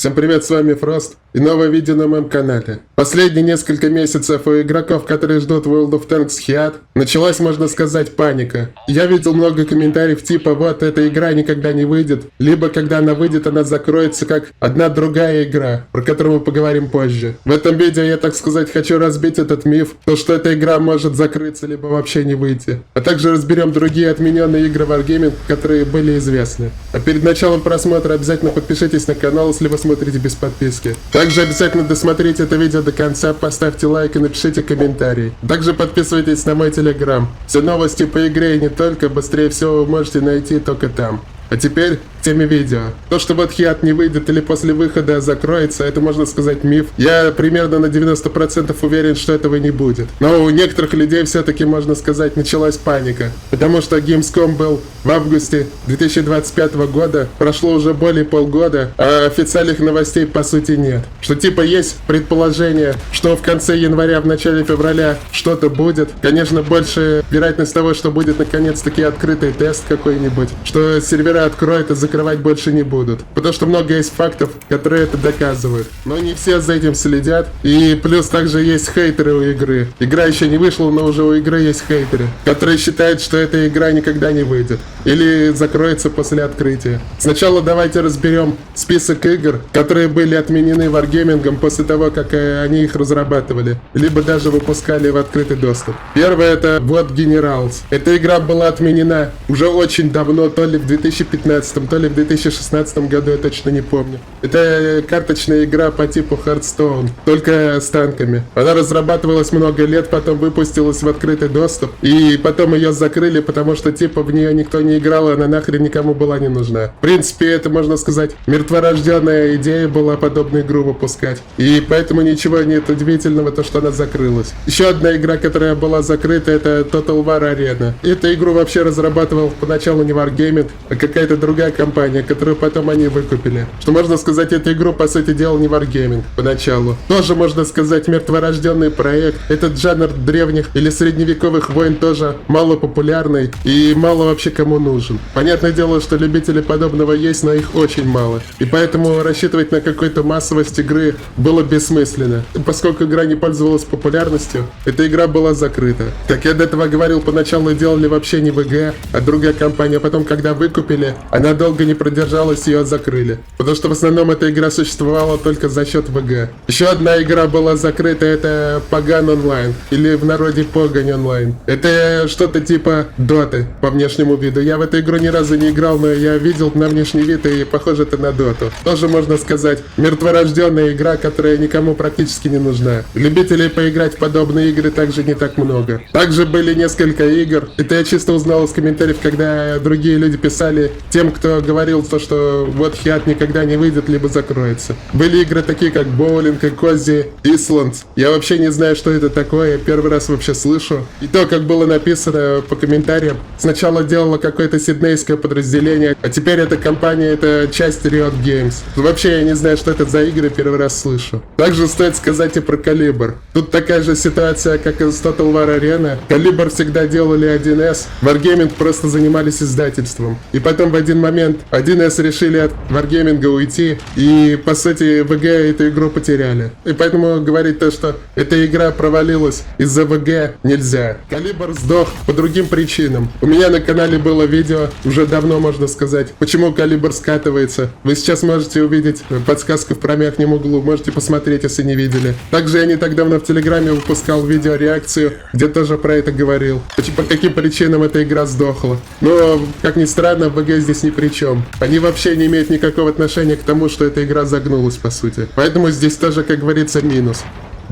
Всем привет, с вами Фрост и новое видео на моем канале. Последние несколько месяцев у игроков, которые ждут World of Tanks Хиат, началась, можно сказать, паника. Я видел много комментариев типа вот эта игра никогда не выйдет, либо когда она выйдет, она закроется как одна другая игра, про которую мы поговорим позже. В этом видео я, так сказать, хочу разбить этот миф, то что эта игра может закрыться, либо вообще не выйти. А также разберем другие отмененные игры Wargaming, которые были известны. А перед началом просмотра обязательно подпишитесь на канал, если вы смотрите без подписки. Также обязательно досмотрите это видео до конца, поставьте лайк и напишите комментарий. Также подписывайтесь на мой телеграм. Все новости по игре и не только, быстрее всего вы можете найти только там. А теперь к теме видео. То, что вот Хиат не выйдет или после выхода закроется, это, можно сказать, миф. Я примерно на 90% уверен, что этого не будет. Но у некоторых людей все-таки, можно сказать, началась паника. Потому что Gamescom был в августе 2025 года, прошло уже более полгода, а официальных новостей по сути нет. Что типа есть предположение, что в конце января, в начале февраля что-то будет. Конечно, больше вероятность того, что будет наконец-таки открытый тест какой-нибудь, что сервера откроют и закрывать больше не будут. Потому что много есть фактов, которые это доказывают. Но не все за этим следят. И плюс также есть хейтеры у игры. Игра еще не вышла, но уже у игры есть хейтеры, которые считают, что эта игра никогда не выйдет. Или закроется после открытия. Сначала давайте разберем список игр, которые были отменены Wargaming после того, как они их разрабатывали. Либо даже выпускали в открытый доступ. Первое это вот Generals. Эта игра была отменена уже очень давно, то ли в 2015, то ли в 2016 году, я точно не помню. Это карточная игра по типу Hearthstone, только с танками. Она разрабатывалась много лет, потом выпустилась в открытый доступ, и потом ее закрыли, потому что типа в нее никто не играл, и она нахрен никому была не нужна. В принципе, это, можно сказать, мертворожденная идея была подобную игру выпускать, и поэтому ничего нет удивительного, то что она закрылась. Еще одна игра, которая была закрыта, это Total War Arena. Эту игру вообще разрабатывал поначалу не Wargaming, а какая-то другая компания, которую потом они выкупили. Что можно сказать, эту игру по сути дела не Wargaming поначалу. Тоже можно сказать мертворожденный проект. Этот жанр древних или средневековых войн тоже мало популярный и мало вообще кому нужен. Понятное дело, что любителей подобного есть, но их очень мало. И поэтому рассчитывать на какую-то массовость игры было бессмысленно. Поскольку игра не пользовалась популярностью, эта игра была закрыта. Как я до этого говорил, поначалу делали вообще не ВГ, а другая компания. Потом, когда выкупили, она долго не продержалась, ее закрыли. Потому что в основном эта игра существовала только за счет ВГ. Еще одна игра была закрыта, это Pagan Online, или в народе Погонь Online. Это что-то типа Доты по внешнему виду. Я в эту игру ни разу не играл, но я видел на внешний вид, и похоже это на Доту. Тоже можно сказать мертворожденная игра, которая никому практически не нужна. Любителей поиграть в подобные игры также не так много. Также были несколько игр. Это я чисто узнал из комментариев, когда другие люди писали тем, кто говорил то, что вот Хиат никогда не выйдет, либо закроется. Были игры такие, как Боулинг и Кози Исланд. Я вообще не знаю, что это такое, я первый раз вообще слышу. И то, как было написано по комментариям, сначала делало какое-то сиднейское подразделение, а теперь эта компания, это часть Riot Games. Вообще я не знаю, что это за игры, первый раз слышу. Также стоит сказать и про Калибр. Тут такая же ситуация, как и с Total War Arena. Калибр всегда делали 1С, Wargaming просто занимались издательством. И потом в один момент 1С решили от Wargaming уйти, и по сути ВГ эту игру потеряли. И поэтому говорить то, что эта игра провалилась из-за ВГ, нельзя. Калибр сдох по другим причинам. У меня на канале было видео, уже давно можно сказать, почему Калибр скатывается. Вы сейчас можете увидеть подсказку в промежном углу, можете посмотреть, если не видели. Также я не так давно в Телеграме выпускал видеореакцию, где тоже про это говорил. По каким причинам эта игра сдохла. Но, как ни странно, ВГ здесь ни при чем. Они вообще не имеют никакого отношения к тому, что эта игра загнулась, по сути. Поэтому здесь тоже, как говорится, минус.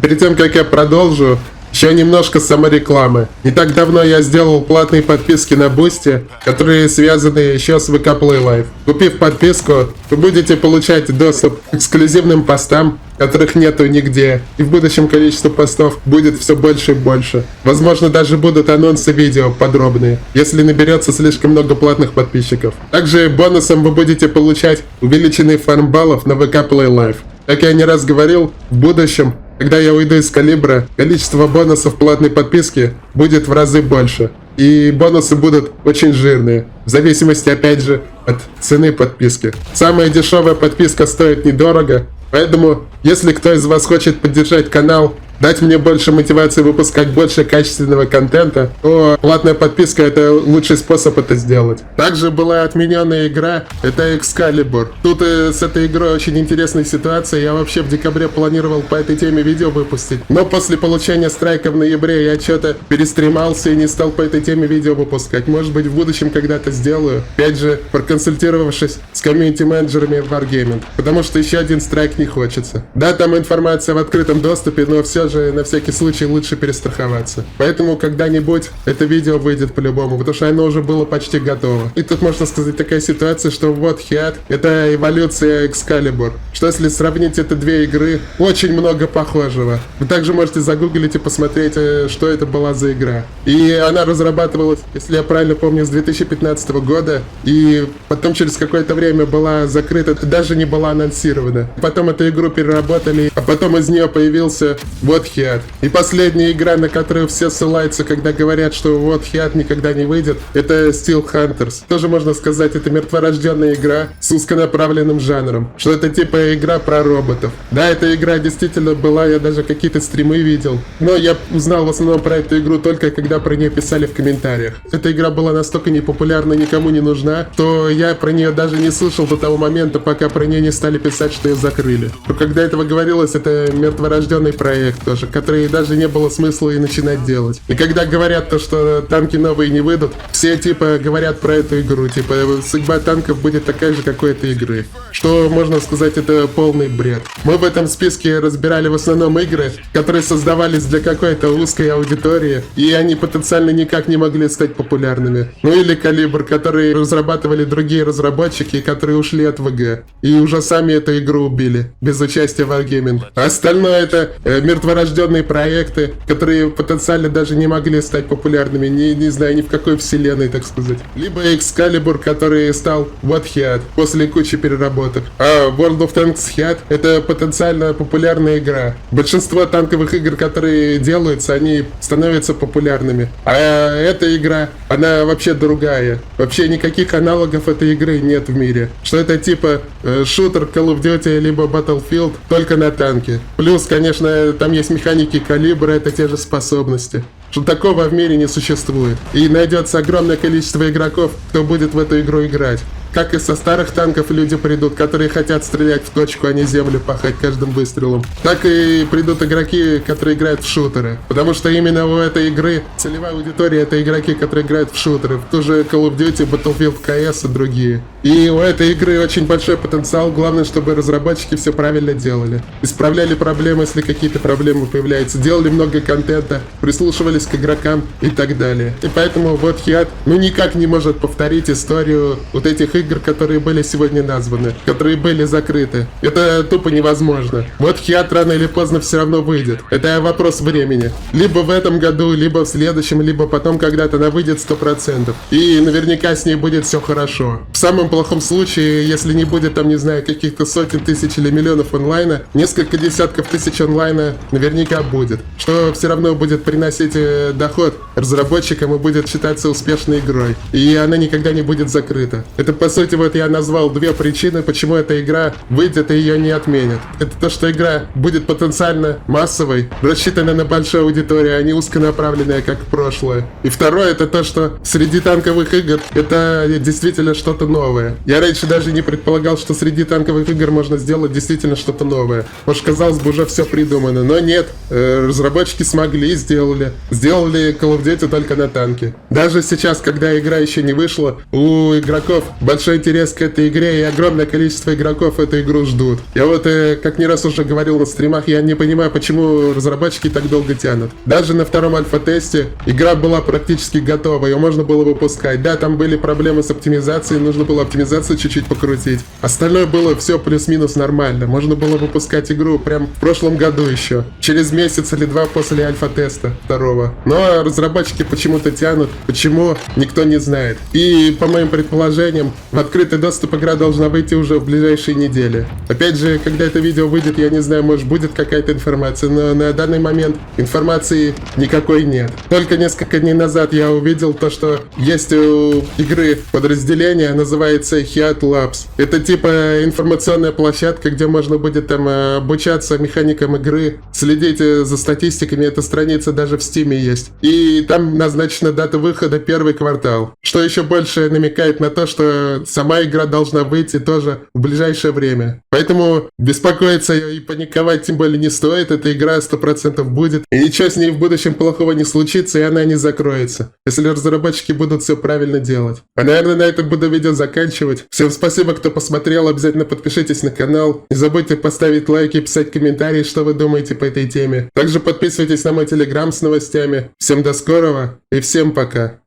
Перед тем, как я продолжу, еще немножко саморекламы. Не так давно я сделал платные подписки на Boosty, которые связаны еще с VK Play Live. Купив подписку, вы будете получать доступ к эксклюзивным постам, которых нету нигде, и в будущем количество постов будет все больше и больше. Возможно, даже будут анонсы видео подробные, если наберется слишком много платных подписчиков. Также бонусом вы будете получать увеличенный фарм баллов на VK Play Live. Как я не раз говорил, в будущем, когда я уйду из Калибра, количество бонусов платной подписки будет в разы больше. И бонусы будут очень жирные. В зависимости, опять же, от цены подписки. Самая дешевая подписка стоит недорого, поэтому, если кто из вас хочет поддержать канал, дать мне больше мотивации выпускать больше качественного контента, то платная подписка — это лучший способ это сделать. Также была отмененная игра, это Excalibur. Тут с этой игрой очень интересная ситуация, я вообще в декабре планировал по этой теме видео выпустить, но после получения страйка в ноябре я что-то перестремался и не стал по этой теме видео выпускать. Может быть, в будущем когда-то сделаю, опять же, проконсультировавшись с комьюнити-менеджерами Wargaming, потому что еще один страйк не хочется. Да, там информация в открытом доступе, но все же на всякий случай лучше перестраховаться. Поэтому когда-нибудь это видео выйдет по-любому, потому что оно уже было почти готово. И тут можно сказать такая ситуация, что вот Heat — это эволюция Excalibur. Что если сравнить эти две игры, очень много похожего. Вы также можете загуглить и посмотреть, что это была за игра. И она разрабатывалась, если я правильно помню, с 2015 года, и потом через какое-то время была закрыта, даже не была анонсирована. Потом эту игру переработали, а потом из нее появился вот Heat. И последняя игра, на которую все ссылаются, когда говорят, что вот Heat никогда не выйдет, это Steel Hunters. Тоже можно сказать, это мертворожденная игра с узконаправленным жанром. Что это типа игра про роботов. Да, эта игра действительно была, я даже какие-то стримы видел. Но я узнал в основном про эту игру только когда про нее писали в комментариях. Эта игра была настолько непопулярна, никому не нужна, что я про нее даже не слышал до того момента, пока про нее не стали писать, что ее закрыли. Но когда этого говорилось, это мертворожденный проект тоже, который даже не было смысла и начинать делать. И когда говорят то, что танки новые не выйдут, все типа говорят про эту игру, типа судьба танков будет такая же, как у этой игры. Что можно сказать, это полный бред. Мы в этом списке разбирали в основном игры, которые создавались для какой-то узкой аудитории, и они потенциально никак не могли стать популярными. Ну или Калибр, которые разрабатывали другие разработчики, которые ушли от ВГ, и уже сами эту игру убили, без участия Wargaming. А остальное это мертворожденные проекты, которые потенциально даже не могли стать популярными, не знаю, ни в какой вселенной, так сказать. Либо Excalibur, который стал вот Heat после кучи переработок. А World of Tanks Heat — это потенциально популярная игра. Большинство танковых игр, которые делаются, они становятся популярными. А эта игра, она вообще другая. Вообще никаких аналогов этой игры нет в мире. Что это типа шутер Call of Duty либо Battlefield, только на танке. Плюс, конечно, там есть механики калибра, это те же способности. Что такого в мире не существует. И найдется огромное количество игроков, кто будет в эту игру играть. Как и со старых танков люди придут, которые хотят стрелять в точку, а не землю пахать каждым выстрелом. Так и придут игроки, которые играют в шутеры. Потому что именно у этой игры целевая аудитория — это игроки, которые играют в шутеры. В ту же Call of Duty, Battlefield, CS и другие. И у этой игры очень большой потенциал. Главное, чтобы разработчики все правильно делали. Исправляли проблемы, если какие-то проблемы появляются. Делали много контента, прислушивались к игрокам и так далее. И поэтому вот Heat, никак не может повторить историю вот этих игр, которые были сегодня названы, которые были закрыты. Это тупо невозможно. Вот Heat рано или поздно все равно выйдет. Это вопрос времени. Либо в этом году, либо в следующем, либо потом когда-то она выйдет 100%. И наверняка с ней будет все хорошо. В самом плохом случае, если не будет там, не знаю, каких-то сотен тысяч или миллионов онлайна, несколько десятков тысяч онлайна наверняка будет. Что все равно будет приносить доход разработчикам и будет считаться успешной игрой. И она никогда не будет закрыта. Это по сути вот я назвал две причины, почему эта игра выйдет и ее не отменят. Это то, что игра будет потенциально массовой, рассчитана на большую аудиторию, а не узконаправленная, как прошлое. И второе, это то, что среди танковых игр это действительно что-то новое. Я раньше даже не предполагал, что среди танковых игр можно сделать действительно что-то новое. Может, казалось бы, уже все придумано, но нет. Разработчики смогли, сделали Call of Duty только на танке. Даже сейчас, когда игра еще не вышла, у игроков большой интерес к этой игре, и огромное количество игроков эту игру ждут. Я вот, как не раз уже говорил на стримах, я не понимаю, почему разработчики так долго тянут. Даже на втором альфа-тесте игра была практически готова, ее можно было выпускать. Да, там были проблемы с оптимизацией, нужно было оптимизацию чуть-чуть покрутить. Остальное было все плюс-минус нормально. Можно было выпускать игру прям в прошлом году еще. Через месяц или два после альфа-теста второго. Но разработчики разработчики почему-то тянут, почему никто не знает. И по моим предположениям, в открытый доступ игра должна выйти уже в ближайшие недели. Опять же, когда это видео выйдет, я не знаю, может будет какая-то информация, но на данный момент информации никакой нет. Только несколько дней назад я увидел то, что есть у игры подразделение, называется Hiat Labs. Это типа информационная площадка, где можно будет там обучаться механикам игры, следить за статистиками. Эта страница даже в Steam есть. И там назначена дата выхода первый квартал. Что еще больше намекает на то, что сама игра должна выйти тоже в ближайшее время. Поэтому беспокоиться и паниковать тем более не стоит. Эта игра 100% будет. И ничего с ней в будущем плохого не случится, и она не закроется. Если разработчики будут все правильно делать. А наверное, на этом буду видео заканчивать. Всем спасибо, кто посмотрел. Обязательно подпишитесь на канал. Не забудьте поставить лайк и писать комментарии, что вы думаете по этой теме. Также подписывайтесь на мой телеграм с новостями. Всем до скорого и всем пока.